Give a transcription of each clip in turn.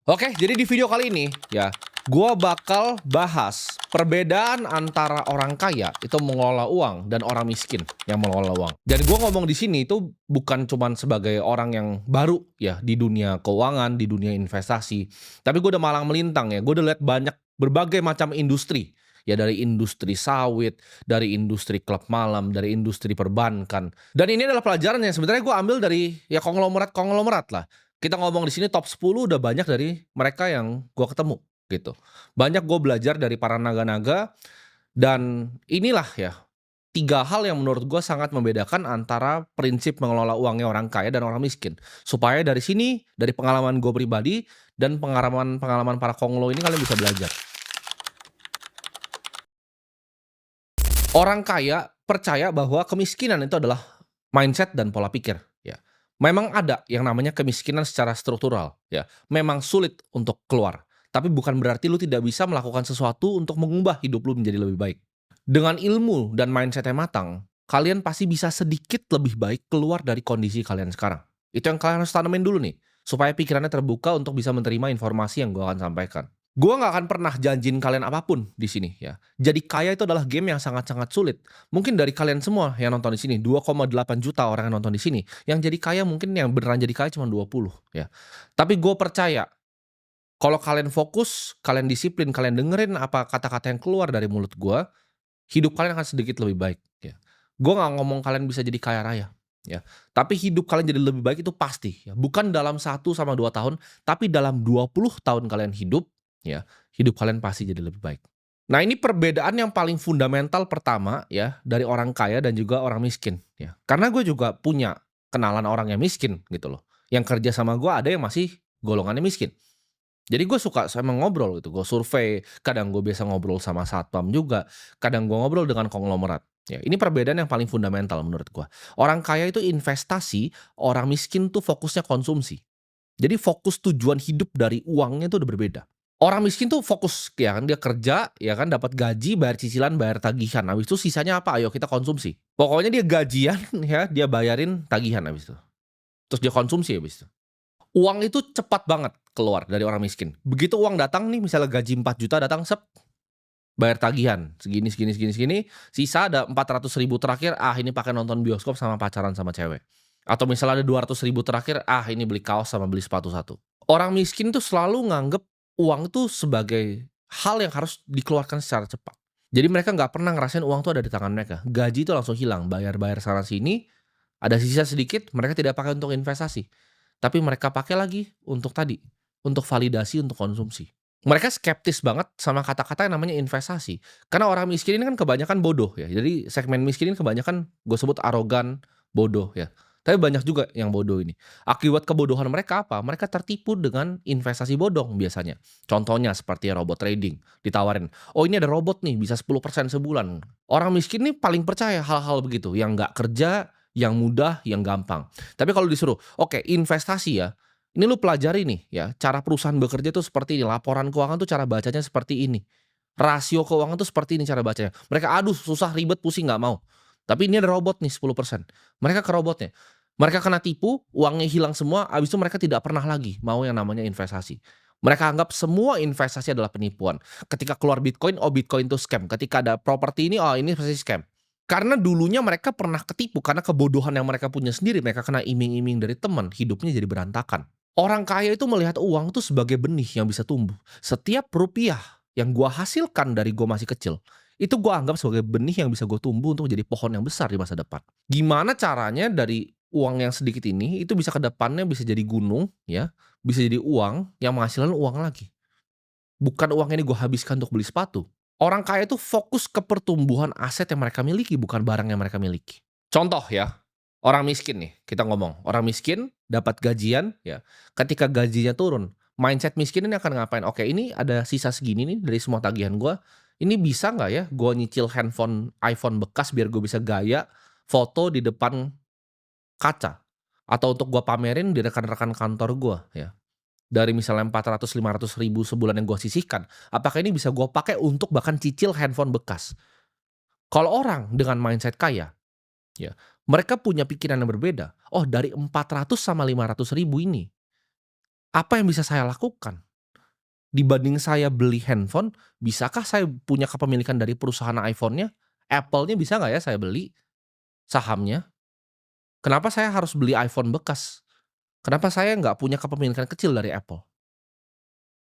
Oke, jadi di video kali ini ya, gua bakal bahas perbedaan antara orang kaya itu mengelola uang dan orang miskin yang mengelola uang. Dan gua ngomong di sini itu bukan cuman sebagai orang yang baru ya di dunia keuangan, di dunia investasi, tapi gua udah malang melintang ya. Gua udah lihat banyak berbagai macam industri. Ya dari industri sawit, dari industri klub malam, dari industri perbankan. Dan ini adalah pelajaran yang sebenarnya gua ambil dari ya konglomerat-konglomerat lah. Kita ngomong di sini top 10 udah banyak dari mereka yang gua ketemu, gitu. Banyak gue belajar dari para naga-naga dan inilah ya, 3 hal yang menurut gua sangat membedakan antara prinsip mengelola uangnya orang kaya dan orang miskin. Supaya dari sini, dari pengalaman gue pribadi dan pengalaman-pengalaman para konglo ini kalian bisa belajar. Orang kaya percaya bahwa kemiskinan itu adalah mindset dan pola pikir, ya. Memang ada yang namanya kemiskinan secara struktural, ya. Memang sulit untuk keluar, tapi bukan berarti lu tidak bisa melakukan sesuatu untuk mengubah hidup lu menjadi lebih baik. Dengan ilmu dan mindset yang matang, kalian pasti bisa sedikit lebih baik keluar dari kondisi kalian sekarang. Itu yang kalian harus tanemin dulu nih, supaya pikirannya terbuka untuk bisa menerima informasi yang gua akan sampaikan. Gua nggak akan pernah janjiin kalian apapun di sini ya. Jadi kaya itu adalah game yang sangat-sangat sulit. Mungkin dari kalian semua yang nonton di sini, 2,8 juta orang yang nonton di sini, yang jadi kaya mungkin yang beneran jadi kaya cuma 20 ya. Tapi gue percaya kalau kalian fokus, kalian disiplin, kalian dengerin apa kata-kata yang keluar dari mulut gue, hidup kalian akan sedikit lebih baik ya. Gue nggak ngomong kalian bisa jadi kaya raya ya. Tapi hidup kalian jadi lebih baik itu pasti ya. Bukan dalam 1 sama 2 tahun, tapi dalam 20 tahun kalian hidup ya, hidup kalian pasti jadi lebih baik. Nah, ini perbedaan yang paling fundamental pertama ya, dari orang kaya dan juga orang miskin ya. Karena gue juga punya kenalan orang yang miskin gitu loh. Yang kerja sama gue ada yang masih golongannya miskin. Jadi gue suka sama ngobrol gitu, gue survei, kadang gue biasa ngobrol sama satpam juga, kadang gue ngobrol dengan konglomerat. Ya, ini perbedaan yang paling fundamental menurut gue. Orang kaya itu investasi, orang miskin tuh fokusnya konsumsi. Jadi fokus tujuan hidup dari uangnya itu udah berbeda. Orang miskin tuh fokus ya kan, dia kerja ya kan, dapat gaji, bayar cicilan, bayar tagihan, habis itu sisanya apa, ayo kita konsumsi. Pokoknya dia gajian ya, dia bayarin tagihan habis itu. Terus dia konsumsi habis itu. Uang itu cepat banget keluar dari orang miskin. Begitu uang datang nih, misalnya gaji 4 juta datang, sep, bayar tagihan, segini segini segini segini, sisa ada 400 ribu terakhir, ah ini pakai nonton bioskop sama pacaran sama cewek. Atau misalnya ada 200 ribu terakhir, ah ini beli kaos sama beli sepatu satu. Orang miskin tuh selalu nganggep uang tuh sebagai hal yang harus dikeluarkan secara cepat. Jadi mereka nggak pernah ngerasain uang tuh ada di tangan mereka. Gaji itu langsung hilang, bayar-bayar sana sini, ada sisa sedikit, mereka tidak pakai untuk investasi. Tapi mereka pakai lagi untuk tadi, untuk validasi, untuk konsumsi. Mereka skeptis banget sama kata-kata yang namanya investasi. Karena orang miskin ini kan kebanyakan bodoh ya. Jadi segmen miskin ini kebanyakan gue sebut arogan, bodoh ya. Tapi banyak juga yang bodoh ini. Akibat kebodohan mereka apa? Mereka tertipu dengan investasi bodong biasanya. Contohnya seperti robot trading, ditawarin, "Oh ini ada robot nih bisa 10% sebulan." Orang miskin nih paling percaya hal-hal begitu, yang nggak kerja, yang mudah, yang gampang. Tapi kalau disuruh, "Oke investasi ya, ini lu pelajari nih ya, cara perusahaan bekerja tuh seperti ini, laporan keuangan tuh cara bacanya seperti ini, rasio keuangan tuh seperti ini cara bacanya." Mereka, "Aduh susah, ribet, pusing, nggak mau." Tapi ini ada robot nih 10%. Mereka ke robotnya. Mereka kena tipu, uangnya hilang semua, habis itu mereka tidak pernah lagi mau yang namanya investasi. Mereka anggap semua investasi adalah penipuan. Ketika keluar Bitcoin, oh Bitcoin itu scam. Ketika ada properti ini, oh ini pasti scam. Karena dulunya mereka pernah ketipu, karena kebodohan yang mereka punya sendiri, mereka kena iming-iming dari teman, hidupnya jadi berantakan. Orang kaya itu melihat uang tuh sebagai benih yang bisa tumbuh. Setiap rupiah yang gua hasilkan dari gua masih kecil, itu gua anggap sebagai benih yang bisa gua tumbuh untuk jadi pohon yang besar di masa depan. Gimana caranya dari uang yang sedikit ini, itu bisa ke depannya bisa jadi gunung ya, bisa jadi uang yang menghasilkan uang lagi. Bukan uang ini gua habiskan untuk beli sepatu. Orang kaya itu fokus ke pertumbuhan aset yang mereka miliki, bukan barang yang mereka miliki. Contoh ya, orang miskin nih, kita ngomong, orang miskin dapat gajian ya, ketika gajinya turun, mindset miskin ini akan ngapain, "Oke ini ada sisa segini nih dari semua tagihan gua, ini bisa nggak ya gua nyicil handphone iPhone bekas biar gue bisa gaya foto di depan kaca, atau untuk gua pamerin di rekan-rekan kantor gua ya." Dari misalnya 400, 500 ribu sebulan yang gua sisihkan, apakah ini bisa gua pakai untuk bahkan cicil handphone bekas? Kalau orang dengan mindset kaya, ya, mereka punya pikiran yang berbeda. Oh, dari 400 sama 500 ribu ini, apa yang bisa saya lakukan? Dibanding saya beli handphone, bisakah saya punya kepemilikan dari perusahaan iPhone-nya? Apple-nya bisa nggak ya saya beli sahamnya? Kenapa saya harus beli iPhone bekas? Kenapa saya nggak punya kepemilikan kecil dari Apple?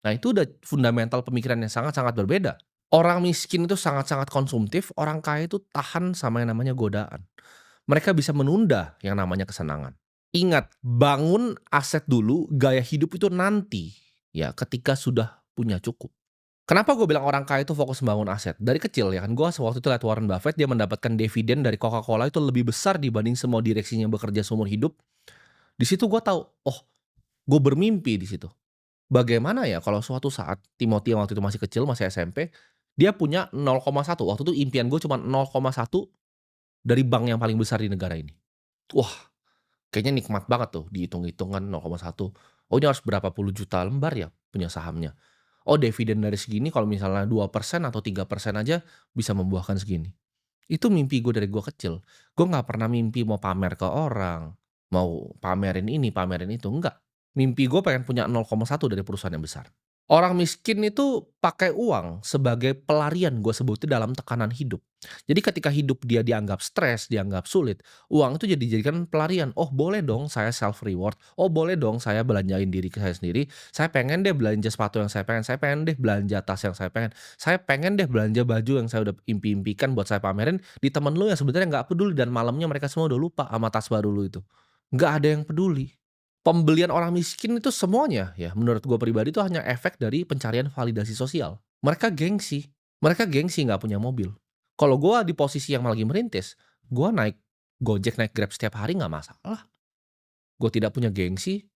Nah, itu udah fundamental pemikiran yang sangat-sangat berbeda. Orang miskin itu sangat-sangat konsumtif, orang kaya itu tahan sama yang namanya godaan. Mereka bisa menunda yang namanya kesenangan. Ingat, bangun aset dulu, gaya hidup itu nanti, ya ketika sudah punya cukup. Kenapa gue bilang orang kaya itu fokus membangun aset? Dari kecil ya kan, gue waktu itu lihat Warren Buffett, dia mendapatkan dividen dari Coca-Cola itu lebih besar dibanding semua direksinya bekerja seumur hidup. Di situ gue tahu, oh, gue bermimpi di situ. Bagaimana ya kalau suatu saat Timothy yang waktu itu masih kecil, masih SMP, dia punya 0,1. Waktu itu impian gue cuma 0,1 dari bank yang paling besar di negara ini. Wah, kayaknya nikmat banget tuh dihitung-hitung kan 0,1. Oh, ini harus berapa puluh juta lembar ya punya sahamnya. Oh, dividen dari segini kalau misalnya 2% atau 3% aja bisa membuahkan segini. Itu mimpi gue dari gue kecil. Gue nggak pernah mimpi mau pamer ke orang, mau pamerin ini, pamerin itu, enggak. Mimpi gue pengen punya 0,1 dari perusahaan yang besar. Orang miskin itu pakai uang sebagai pelarian, gue sebutnya dalam tekanan hidup. Jadi ketika hidup dia dianggap stres, dianggap sulit, uang itu dijadikan pelarian. Oh, boleh dong saya self reward. Oh, boleh dong saya belanjain diri ke saya sendiri. Saya pengen deh belanja sepatu yang saya pengen. Saya pengen deh belanja tas yang saya pengen. Saya pengen deh belanja baju yang saya udah impi-impikan buat saya pamerin di temen lu yang sebenarnya nggak peduli dan malamnya mereka semua udah lupa sama tas baru lu itu. Nggak ada yang peduli. Pembelian orang miskin itu semuanya ya, menurut gue pribadi itu hanya efek dari pencarian validasi sosial. Mereka gengsi nggak punya mobil. Kalau gue di posisi yang lagi merintis, gue naik Gojek, naik Grab setiap hari nggak masalah. Gue tidak punya gengsi.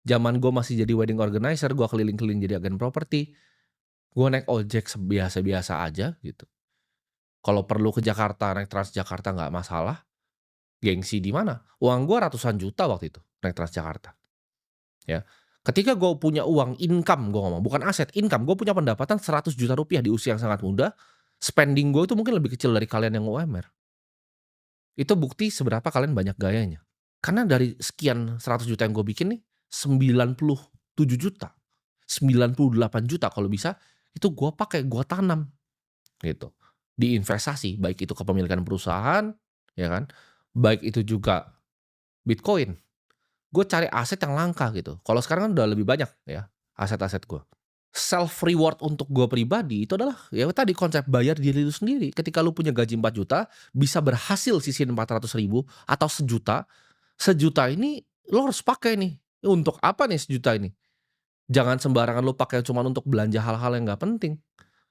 Zaman gue masih jadi wedding organizer, gue keliling-keliling jadi agen properti. Gue naik ojek biasa-biasa aja gitu. Kalau perlu ke Jakarta, naik Transjakarta nggak masalah. Gengsi di mana? Uang gue ratusan juta waktu itu naik Transjakarta. Ya. Ketika gue punya uang, income gue ngomong, bukan aset, income. Gue punya pendapatan 100 juta rupiah di usia yang sangat muda, spending gue itu mungkin lebih kecil dari kalian yang UMR. Itu bukti seberapa kalian banyak gayanya. Karena dari sekian 100 juta yang gue bikin nih, 97 juta, 98 juta kalau bisa, itu gue pakai, gue tanam gitu. Di investasi, baik itu kepemilikan perusahaan, ya kan, baik itu juga Bitcoin. Gue cari aset yang langka gitu. Kalau sekarang kan udah lebih banyak ya aset-aset gue. Self reward untuk gue pribadi itu adalah ya tadi konsep bayar diri lu sendiri. Ketika lu punya gaji 4 juta, bisa berhasil sisihin 400.000 atau sejuta. Sejuta ini lo harus pakai nih. Untuk apa nih sejuta ini? Jangan sembarangan lu pakai cuma untuk belanja hal-hal yang nggak penting.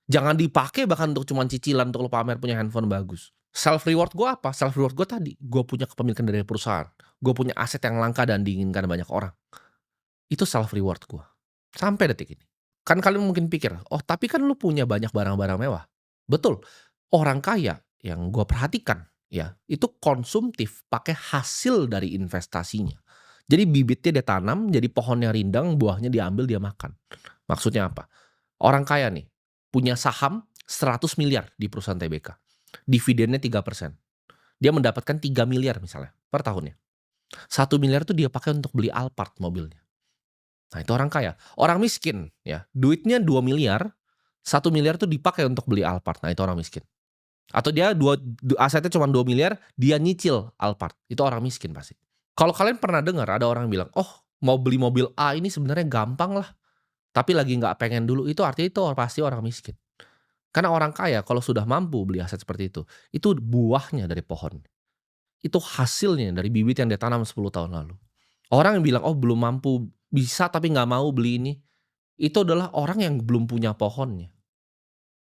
Jangan dipakai bahkan untuk cuman cicilan untuk lo pamer punya handphone bagus. Self reward gue apa? Self reward gue tadi, gue punya kepemilikan dari perusahaan. Gue punya aset yang langka dan diinginkan banyak orang. Itu self reward gue. Sampai detik ini. Kan kalian mungkin pikir, oh tapi kan lu punya banyak barang-barang mewah. Betul. Orang kaya yang gue perhatikan ya, itu konsumtif pakai hasil dari investasinya. Jadi bibitnya dia tanam, jadi pohonnya rindang, buahnya diambil dia makan. Maksudnya apa? Orang kaya nih, punya saham 100 miliar di perusahaan TBK. Dividennya 3%. Dia mendapatkan 3 miliar misalnya per tahunnya. 1 miliar itu dia pakai untuk beli Alphard mobilnya. Nah itu orang kaya. Orang miskin ya, duitnya 2 miliar, 1 miliar itu dipakai untuk beli Alphard. Nah itu orang miskin. Atau dia asetnya cuma 2 miliar, dia nyicil Alphard. Itu orang miskin pasti. Kalau kalian pernah dengar ada orang bilang, oh mau beli mobil A ini sebenarnya gampang lah. Tapi lagi nggak pengen dulu, itu artinya itu pasti orang miskin. Karena orang kaya kalau sudah mampu beli aset seperti itu buahnya dari pohon. Itu hasilnya dari bibit yang dia tanam 10 tahun lalu. Orang yang bilang, oh belum mampu, bisa tapi nggak mau beli ini, itu adalah orang yang belum punya pohonnya.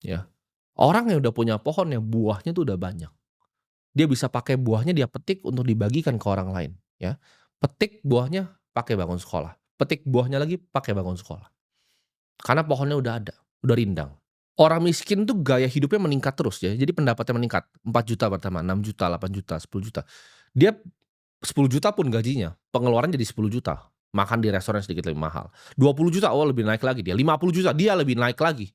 Ya. Orang yang udah punya pohonnya, buahnya tuh udah banyak. Dia bisa pakai buahnya dia petik untuk dibagikan ke orang lain. Ya. Petik buahnya pakai bangun sekolah. Petik buahnya lagi pakai bangun sekolah. Karena pohonnya udah ada, udah rindang. Orang miskin tuh gaya hidupnya meningkat terus ya. Jadi pendapatnya meningkat. 4 juta pertama, 6 juta, 8 juta, 10 juta. Dia 10 juta pun gajinya, pengeluaran jadi 10 juta. Makan di restoran sedikit lebih mahal. 20 juta, oh lebih naik lagi dia. 50 juta, dia lebih naik lagi.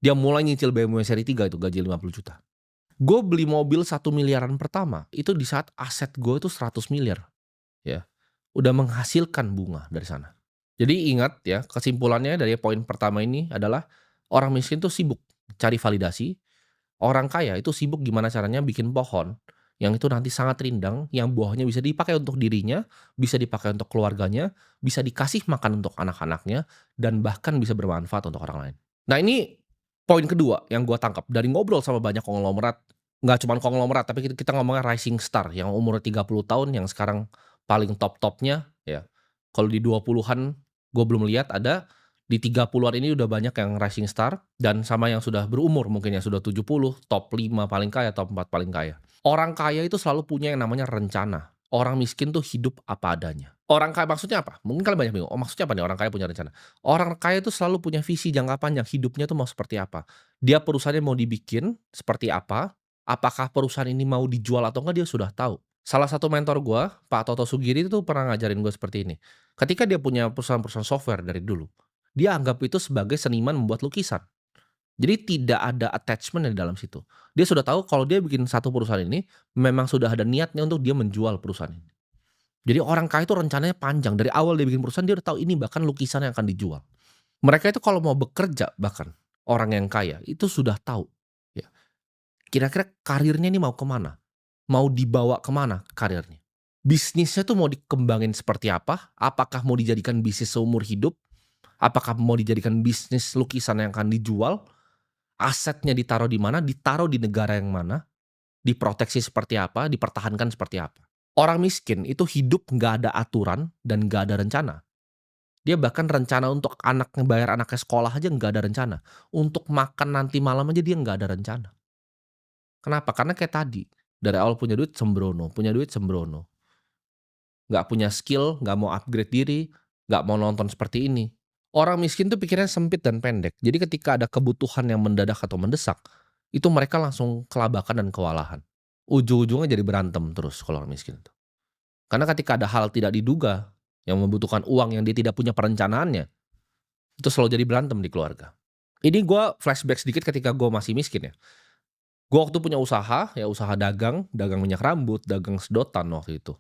Dia mulai nyicil BMW seri 3 itu gaji 50 juta. Gue beli mobil 1 miliaran pertama, itu di saat aset gue itu 100 miliar. Ya. Udah menghasilkan bunga dari sana. Jadi ingat ya, kesimpulannya dari poin pertama ini adalah orang miskin tuh sibuk cari validasi, orang kaya itu sibuk gimana caranya bikin pohon yang itu nanti sangat rindang, yang buahnya bisa dipakai untuk dirinya, bisa dipakai untuk keluarganya, bisa dikasih makan untuk anak-anaknya, dan bahkan bisa bermanfaat untuk orang lain. Nah ini poin kedua yang gua tangkap dari ngobrol sama banyak konglomerat, nggak cuma konglomerat tapi kita ngomongnya rising star yang umurnya 30 tahun yang sekarang paling top-topnya ya. Kalau di 20-an gue belum lihat ada, di 30-an ini udah banyak yang rising star dan sama yang sudah berumur mungkin yang sudah 70, top 5 paling kaya, top 4 paling kaya. Orang kaya itu selalu punya yang namanya rencana. Orang miskin tuh hidup apa adanya. Orang kaya maksudnya apa? Mungkin kalian banyak bingung, "Oh, maksudnya apa nih orang kaya punya rencana?" Orang kaya itu selalu punya visi jangka panjang, hidupnya tuh mau seperti apa. Dia perusahaannya mau dibikin seperti apa, apakah perusahaan ini mau dijual atau enggak dia sudah tahu. Salah satu mentor gua, Pak Toto Sugiri itu pernah ngajarin gue seperti ini. Ketika dia punya perusahaan-perusahaan software dari dulu, dia anggap itu sebagai seniman membuat lukisan. Jadi tidak ada attachment di dalam situ. Dia sudah tahu kalau dia bikin satu perusahaan ini, memang sudah ada niatnya untuk dia menjual perusahaan ini. Jadi orang kaya itu rencananya panjang, dari awal dia bikin perusahaan dia udah tahu ini bahkan lukisan yang akan dijual. Mereka itu kalau mau bekerja bahkan, orang yang kaya itu sudah tahu, ya, kira-kira karirnya ini mau kemana, mau dibawa kemana karirnya. Bisnisnya tuh mau dikembangin seperti apa, apakah mau dijadikan bisnis seumur hidup, apakah mau dijadikan bisnis lukisan yang akan dijual, asetnya ditaruh di negara yang mana, diproteksi seperti apa, dipertahankan seperti apa. Orang miskin itu hidup nggak ada aturan dan nggak ada rencana. Dia bahkan rencana untuk anak ngebayar anaknya sekolah aja nggak ada rencana. Untuk makan nanti malam aja dia nggak ada rencana. Kenapa? Karena kayak tadi, dari awal punya duit sembrono. Nggak punya skill, nggak mau upgrade diri, nggak mau nonton seperti ini. Orang miskin tuh pikirnya sempit dan pendek. Jadi ketika ada kebutuhan yang mendadak atau mendesak, itu mereka langsung kelabakan dan kewalahan. Ujung-ujungnya jadi berantem terus kalau orang miskin itu. Karena ketika ada hal tidak diduga yang membutuhkan uang yang dia tidak punya perencanaannya, itu selalu jadi berantem di keluarga. Ini gue flashback sedikit ketika gue masih miskin ya. Gue waktu punya usaha, ya usaha dagang, dagang minyak rambut, dagang sedotan waktu itu.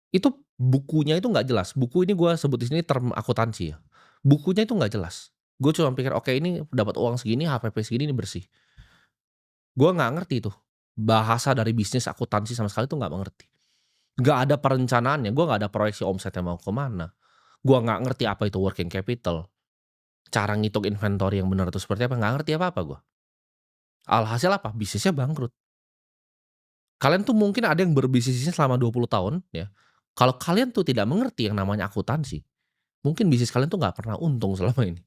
Itu bukunya itu nggak jelas. Buku ini gue sebut di sini term akuntansi ya. Bukunya itu nggak jelas. Gue cuma pikir, "Oke ini dapat uang segini, HPP segini, ini bersih." Gue nggak ngerti tuh, bahasa dari bisnis akuntansi sama sekali tuh nggak mengerti. Nggak ada perencanaannya, gue nggak ada proyeksi omsetnya mau ke mana. Gue nggak ngerti apa itu working capital, cara ngitung inventory yang benar itu seperti apa, nggak ngerti apa-apa gue. Alhasil apa? Bisnisnya bangkrut. Kalian tuh mungkin ada yang berbisnisnya selama 20 tahun ya, kalau kalian tuh tidak mengerti yang namanya akuntansi, mungkin bisnis kalian tuh nggak pernah untung selama ini.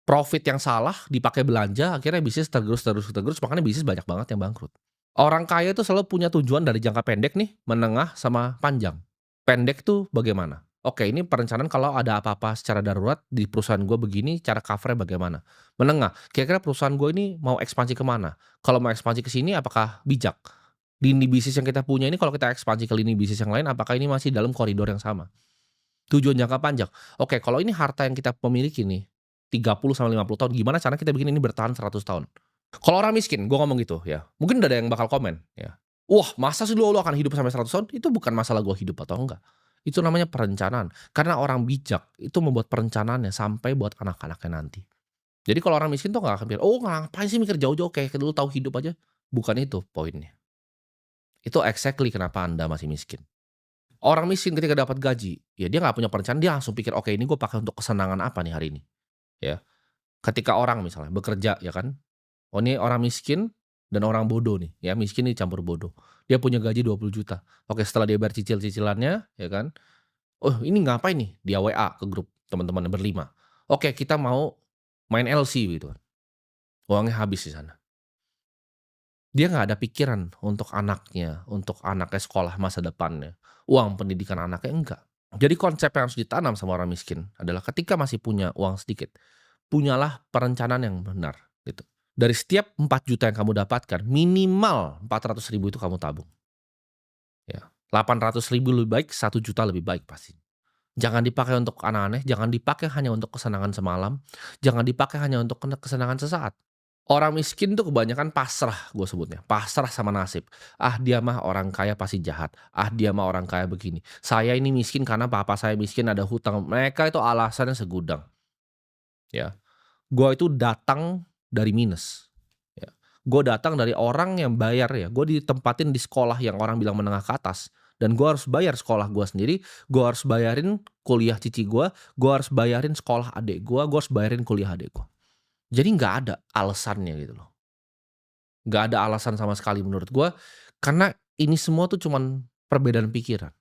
Profit yang salah dipakai belanja, akhirnya bisnis tergerus tergerus tergerus, makanya bisnis banyak banget yang bangkrut. Orang kaya itu selalu punya tujuan dari jangka pendek nih, menengah, sama panjang. Pendek tuh bagaimana? Oke, ini perencanaan kalau ada apa-apa secara darurat di perusahaan gue begini, cara cover-nya bagaimana? Menengah, kira-kira perusahaan gue ini mau ekspansi kemana? Kalau mau ekspansi ke sini apakah bijak? Di lini bisnis yang kita punya ini kalau kita ekspansi ke lini bisnis yang lain, apakah ini masih dalam koridor yang sama? Tujuan jangka panjang. Oke, kalau ini harta yang kita memiliki nih, 30 sampai 50 tahun, gimana caranya kita bikin ini bertahan 100 tahun? Kalau orang miskin, gue ngomong gitu ya, mungkin udah ada yang bakal komen ya, "Wah masa sih lu akan hidup sampai 100 tahun?" Itu bukan masalah gue hidup atau enggak, itu namanya perencanaan. Karena orang bijak itu membuat perencanaannya sampai buat anak-anaknya nanti. Jadi kalau orang miskin tuh nggak akan pikir, "Oh ngapain sih mikir jauh-jauh, kayak dulu tahu hidup aja." Bukan itu poinnya. Itu exactly kenapa Anda masih miskin. Orang miskin ketika dapat gaji, ya dia nggak punya perencanaan, dia langsung pikir, "Oke ini gue pakai untuk kesenangan apa nih hari ini?" Ya. Ketika orang misalnya bekerja ya kan, oh ini orang miskin dan orang bodoh nih, ya miskin dicampur bodoh. Dia punya gaji 20 juta. Oke setelah dia bayar cicil-cicilannya ya kan, "Oh ini ngapain nih?" Dia WA ke grup teman-temannya berlima. "Oke kita mau main LC," gitu kan. Uangnya habis di sana. Dia nggak ada pikiran untuk anaknya sekolah masa depannya, uang pendidikan anaknya, enggak. Jadi konsep yang harus ditanam sama orang miskin adalah ketika masih punya uang sedikit, punyalah perencanaan yang benar, gitu. Dari setiap 4 juta yang kamu dapatkan, minimal 400 ribu itu kamu tabung, ya. 800 ribu lebih baik, 1 juta lebih baik pasti. Jangan dipakai untuk aneh-aneh, jangan dipakai hanya untuk kesenangan semalam, jangan dipakai hanya untuk kesenangan sesaat. Orang miskin tuh kebanyakan pasrah gue sebutnya, pasrah sama nasib. "Ah, dia mah orang kaya pasti jahat. Ah, dia mah orang kaya begini. Saya ini miskin karena papa saya miskin, ada hutang." Mereka itu alasannya segudang, ya. Gue itu datang dari minus, ya. Gue datang dari orang yang bayar ya, gue ditempatin di sekolah yang orang bilang menengah ke atas, dan gue harus bayar sekolah gue sendiri, gue harus bayarin kuliah cici gue harus bayarin sekolah adik gue harus bayarin kuliah adik gue. Jadi nggak ada alasannya gitu loh. Nggak ada alasan sama sekali menurut gua, karena ini semua tuh cuman perbedaan pikiran.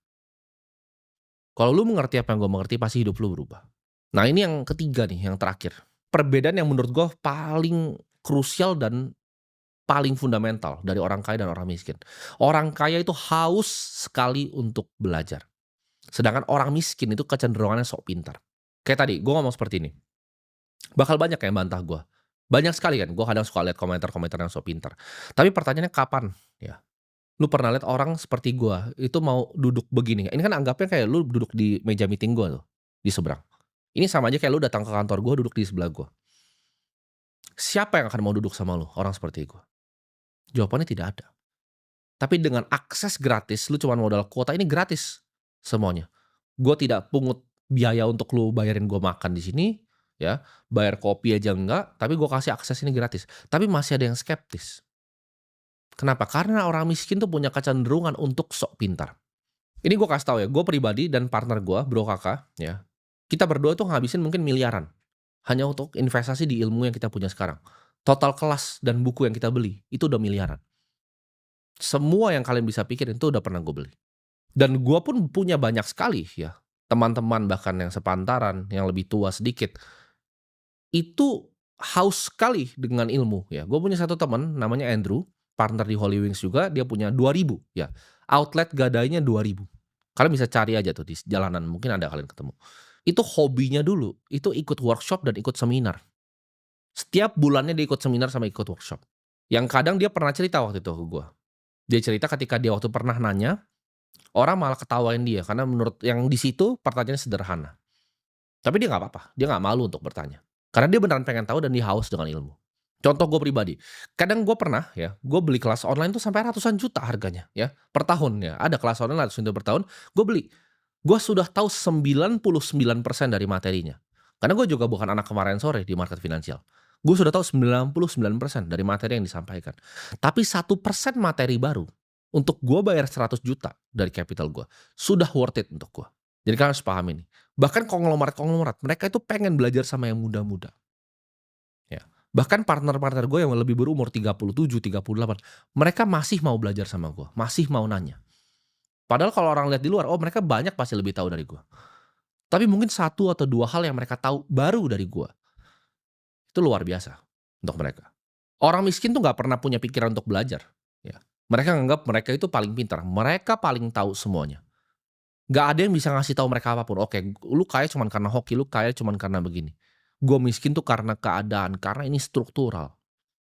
Kalau lu mengerti apa yang gua mengerti, pasti hidup lu berubah. Nah, ini yang ketiga nih, yang terakhir. Perbedaan yang menurut gua paling krusial dan paling fundamental dari orang kaya dan orang miskin. Orang kaya itu haus sekali untuk belajar. Sedangkan orang miskin itu kecenderungannya sok pintar. Kayak tadi, gua ngomong seperti ini, bakal banyak yang bantah gua. Banyak sekali kan, gua kadang suka lihat komentar-komentar yang sok pintar. Tapi pertanyaannya kapan ya? Lu pernah lihat orang seperti gua, itu mau duduk begini, ini kan anggapnya kayak lu duduk di meja meeting gua tuh, di seberang. Ini sama aja kayak lu datang ke kantor gua, duduk di sebelah gua. Siapa yang akan mau duduk sama lu, orang seperti gua? Jawabannya tidak ada. Tapi dengan akses gratis, lu cuman modal kuota, ini gratis semuanya. Gua tidak pungut biaya untuk lu bayarin gua makan di sini, ya, bayar kopi aja enggak, tapi gua kasih akses ini gratis. Tapi masih ada yang skeptis. Kenapa? Karena orang miskin tuh punya kecenderungan untuk sok pintar. Ini gue kasih tahu ya, gue pribadi dan partner gue, Bro Kakak, ya. Kita berdua tuh ngabisin mungkin miliaran hanya untuk investasi di ilmu yang kita punya sekarang. Total kelas dan buku yang kita beli itu udah miliaran. Semua yang kalian bisa pikirin itu udah pernah gue beli. Dan gue pun punya banyak sekali ya teman-teman bahkan yang sepantaran, yang lebih tua sedikit, itu haus sekali dengan ilmu ya. Gue punya satu teman namanya Andrew, partner di Holy Wings juga, dia punya 2.000 ya. Outlet gadainya 2.000. Kalian bisa cari aja tuh di jalanan, mungkin ada kalian ketemu. Itu hobinya dulu, itu ikut workshop dan ikut seminar. Setiap bulannya dia ikut seminar sama ikut workshop. Yang kadang dia pernah cerita waktu itu ke gue. Dia cerita ketika dia waktu pernah nanya, orang malah ketawain dia karena menurut yang di situ pertanyaannya sederhana. Tapi dia nggak apa-apa, dia nggak malu untuk bertanya. Karena dia beneran pengen tahu dan dia haus dengan ilmu. Contoh gue pribadi, kadang gue pernah ya, gue beli kelas online tuh sampai ratusan juta harganya ya, per tahun ya. Ada kelas online ratusan juta per tahun, gue beli. Gue sudah tahu 99% dari materinya. Karena gue juga bukan anak kemarin sore di market finansial. Gue sudah tahu 99% dari materi yang disampaikan. Tapi 1% materi baru, untuk gue bayar 100 juta dari capital gue, sudah worth it untuk gue. Jadi kalian harus paham ini. Bahkan konglomerat-konglomerat, mereka itu pengen belajar sama yang muda-muda. Ya. Bahkan partner-partner gue yang lebih berumur 37, 38, mereka masih mau belajar sama gue, masih mau nanya. Padahal kalau orang lihat di luar, oh mereka banyak pasti lebih tahu dari gue. Tapi mungkin satu atau dua hal yang mereka tahu baru dari gue, itu luar biasa untuk mereka. Orang miskin tuh nggak pernah punya pikiran untuk belajar. Ya. Mereka nganggap mereka itu paling pintar, mereka paling tahu semuanya. Nggak ada yang bisa ngasih tahu mereka apapun. Oke, lu kaya cuman karena hoki, lu kaya cuman karena begini. Gue miskin tuh karena keadaan, karena ini struktural.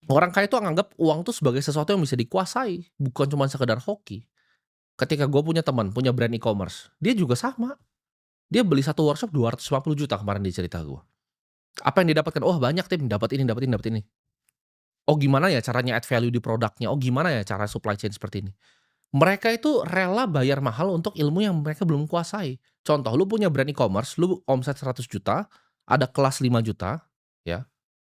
Orang kaya itu nganggap uang tuh sebagai sesuatu yang bisa dikuasai, bukan cuma sekedar hoki. Ketika gue punya teman, punya brand e-commerce, dia juga sama. Dia beli satu workshop 250 juta kemarin di cerita gue. Apa yang dia dapatkan? Oh banyak tim, dapat ini, dapat ini, dapat ini. Oh gimana ya caranya add value di produknya? Oh gimana ya cara supply chain seperti ini? Mereka itu rela bayar mahal untuk ilmu yang mereka belum kuasai. Contoh, lu punya brand e-commerce, lu omset 100 juta, ada kelas 5 juta, ya.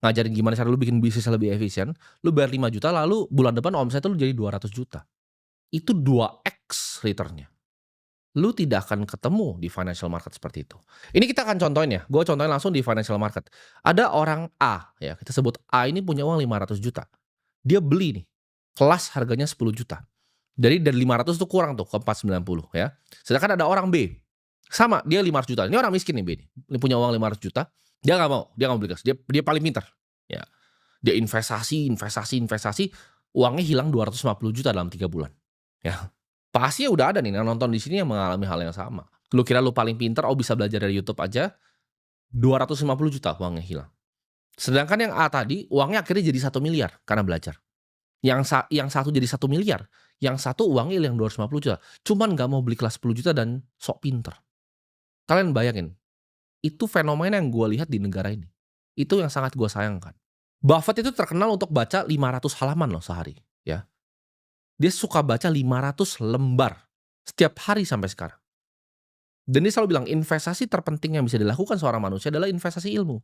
Ngajarin gimana cara lu bikin bisnis lebih efisien, lu bayar 5 juta, lalu bulan depan omset lu jadi 200 juta. Itu 2x returnnya. Lu tidak akan ketemu di financial market seperti itu. Ini kita akan contohin ya, gue contohin langsung di financial market. Ada orang A, ya kita sebut A ini punya uang 500 juta. Dia beli nih, kelas harganya 10 juta. Dari 500 tuh kurang tuh ke 490 ya. Sedangkan ada orang B, sama dia 500 juta. Ini orang miskin nih B nih. Ini punya uang 500 juta, dia nggak mau, dia nggak mau beli kelas. Dia paling pintar. Ya. Dia investasi, uangnya hilang 250 juta dalam 3 bulan. Ya. Pasti udah ada nih yang nonton di sini yang mengalami hal yang sama. Lu kira lu paling pintar, oh bisa belajar dari YouTube aja, 250 juta uangnya hilang. Sedangkan yang A tadi, uangnya akhirnya jadi 1 miliar karena belajar. Yang satu jadi 1 miliar, yang satu uangnya hilang 250 juta. Cuman nggak mau beli kelas 10 juta dan sok pinter. Kalian bayangin, itu fenomena yang gue lihat di negara ini. Itu yang sangat gue sayangkan. Buffett itu terkenal untuk baca 500 halaman loh sehari, ya. Dia suka baca 500 lembar setiap hari sampai sekarang. Dan dia selalu bilang investasi terpenting yang bisa dilakukan seorang manusia adalah investasi ilmu.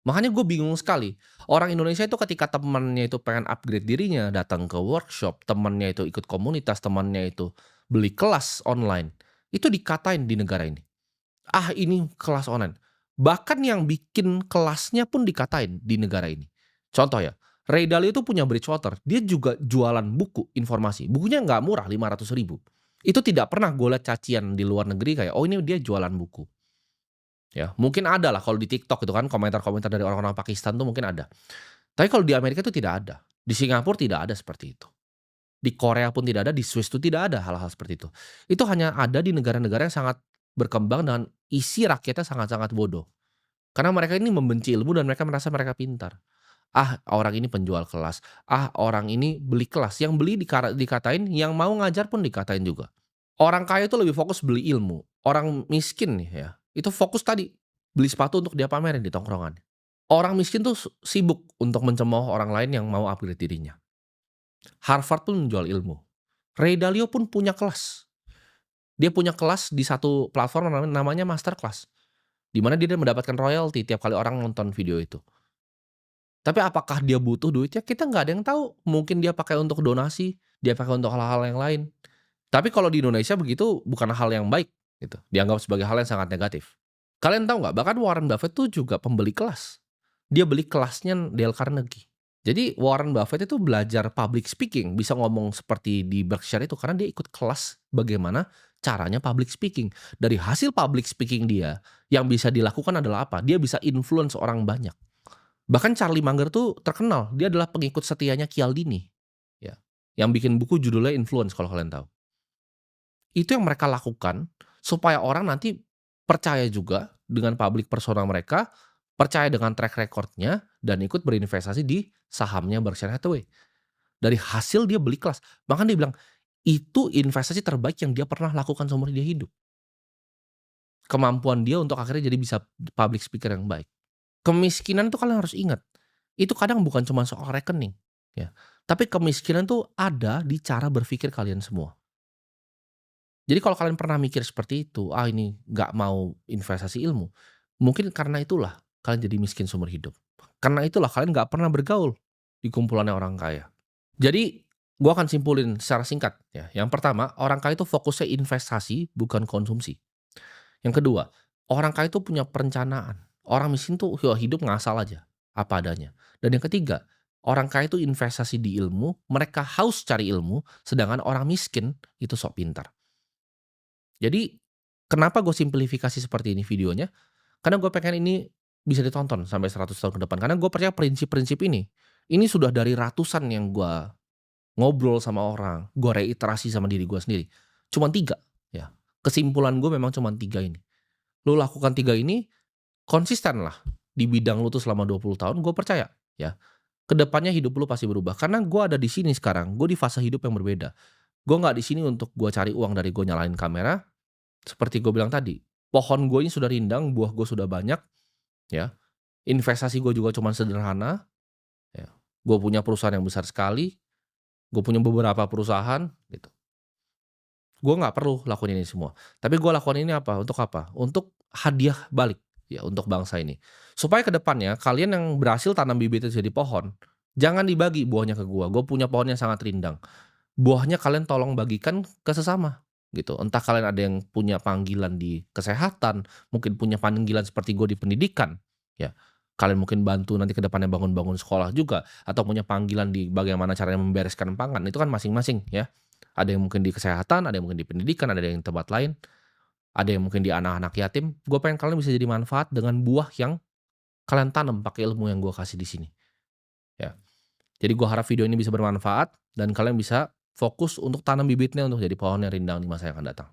Makanya gue bingung sekali, orang Indonesia itu ketika temannya itu pengen upgrade dirinya, datang ke workshop, temannya itu ikut komunitas, temannya itu beli kelas online, itu dikatain di negara ini. Ah, ini kelas online. Bahkan yang bikin kelasnya pun dikatain di negara ini. Contoh ya, Ray Dalio itu punya Bridgewater, dia juga jualan buku informasi. Bukunya nggak murah, 500.000. Itu tidak pernah gue liat cacian di luar negeri kayak, oh ini dia jualan buku. Ya, mungkin ada lah kalau di TikTok itu kan komentar-komentar dari orang-orang Pakistan tuh mungkin ada. Tapi kalau di Amerika itu tidak ada. Di Singapura tidak ada seperti itu. Di Korea pun tidak ada, di Swiss itu tidak ada hal-hal seperti itu. Itu hanya ada di negara-negara yang sangat berkembang dan isi rakyatnya sangat-sangat bodoh. Karena mereka ini membenci ilmu dan mereka merasa mereka pintar. Ah, orang ini penjual kelas. Ah, orang ini beli kelas. Yang beli dikatain, yang mau ngajar pun dikatain juga. Orang kaya itu lebih fokus beli ilmu. Orang miskin nih ya, itu fokus tadi, beli sepatu untuk dia pamerin di tongkrongan. Orang miskin tuh sibuk untuk mencemooh orang lain yang mau upgrade dirinya. Harvard pun menjual ilmu. Ray Dalio pun punya kelas. Dia punya kelas di satu platform namanya Masterclass, di mana dia mendapatkan royalti tiap kali orang nonton video itu. Tapi apakah dia butuh duitnya? Kita nggak ada yang tahu. Mungkin dia pakai untuk donasi, dia pakai untuk hal-hal yang lain. Tapi kalau di Indonesia begitu bukan hal yang baik gitu, dianggap sebagai hal yang sangat negatif. Kalian tahu nggak, bahkan Warren Buffett tuh juga pembeli kelas. Dia beli kelasnya Dale Carnegie. Jadi Warren Buffett itu belajar public speaking, bisa ngomong seperti di Berkshire itu karena dia ikut kelas bagaimana caranya public speaking. Dari hasil public speaking dia, yang bisa dilakukan adalah apa? Dia bisa influence orang banyak. Bahkan Charlie Munger tuh terkenal, dia adalah pengikut setianya Cialdini, ya, yang bikin buku judulnya Influence kalau kalian tahu. Itu yang mereka lakukan supaya orang nanti percaya juga dengan public persona mereka, percaya dengan track record-nya, dan ikut berinvestasi di sahamnya Berkshire Hathaway. Dari hasil dia beli kelas. Bahkan dia bilang, itu investasi terbaik yang dia pernah lakukan seumur dia hidup. Kemampuan dia untuk akhirnya jadi bisa public speaker yang baik. Kemiskinan tuh kalian harus ingat, itu kadang bukan cuma soal rekening, ya. Tapi kemiskinan tuh ada di cara berpikir kalian semua. Jadi kalau kalian pernah mikir seperti itu, ah ini nggak mau investasi ilmu, mungkin karena itulah kalian jadi miskin seumur hidup. Karena itulah kalian nggak pernah bergaul di kumpulannya orang kaya. Jadi gua akan simpulin secara singkat ya. Yang pertama, orang kaya itu fokusnya investasi bukan konsumsi. Yang kedua, orang kaya itu punya perencanaan. Orang miskin tuh ya hidup ngasal aja, apa adanya. Dan yang ketiga, orang kaya itu investasi di ilmu, mereka haus cari ilmu, sedangkan orang miskin itu sok pintar. Jadi, kenapa gue simplifikasi seperti ini videonya? Karena gue pengen ini bisa ditonton sampai 100 tahun ke depan. Karena gue percaya prinsip-prinsip ini sudah dari ratusan yang gue ngobrol sama orang, gue reiterasi sama diri gue sendiri. Cuma 3, ya. Kesimpulan gue memang cuma 3 ini. Lu lakukan 3 ini, konsisten lah di bidang lu tuh selama 20 tahun, gue percaya, ya. Kedepannya hidup lu pasti berubah. Karena gue ada di sini sekarang, gue di fase hidup yang berbeda. Gue nggak di sini untuk gue cari uang dari gue nyalain kamera. Seperti gue bilang tadi, pohon gue ini sudah rindang, buah gue sudah banyak, ya. Investasi gue juga cuma sederhana, ya. Gue punya perusahaan yang besar sekali, gue punya beberapa perusahaan, gitu. Gue nggak perlu lakuin ini semua. Tapi gue lakukan ini apa? Untuk apa? Untuk hadiah balik, ya, untuk bangsa ini. Supaya ke depannya kalian yang berhasil tanam bibit itu jadi pohon, jangan dibagi buahnya ke gue. Gue punya pohon yang sangat rindang. Buahnya kalian tolong bagikan ke sesama, gitu. Entah kalian ada yang punya panggilan di kesehatan, mungkin punya panggilan seperti gue di pendidikan, ya. Kalian mungkin bantu nanti ke depannya bangun-bangun sekolah juga, atau punya panggilan di bagaimana caranya membereskan pangan, itu kan masing-masing, ya. Ada yang mungkin di kesehatan, ada yang mungkin di pendidikan, ada yang di tempat lain, ada yang mungkin di anak-anak yatim. Gue pengen kalian bisa jadi manfaat dengan buah yang kalian tanam pakai ilmu yang gue kasih di sini, ya. Jadi gue harap video ini bisa bermanfaat dan kalian bisa fokus untuk tanam bibitnya untuk jadi pohon yang rindang di masa yang akan datang.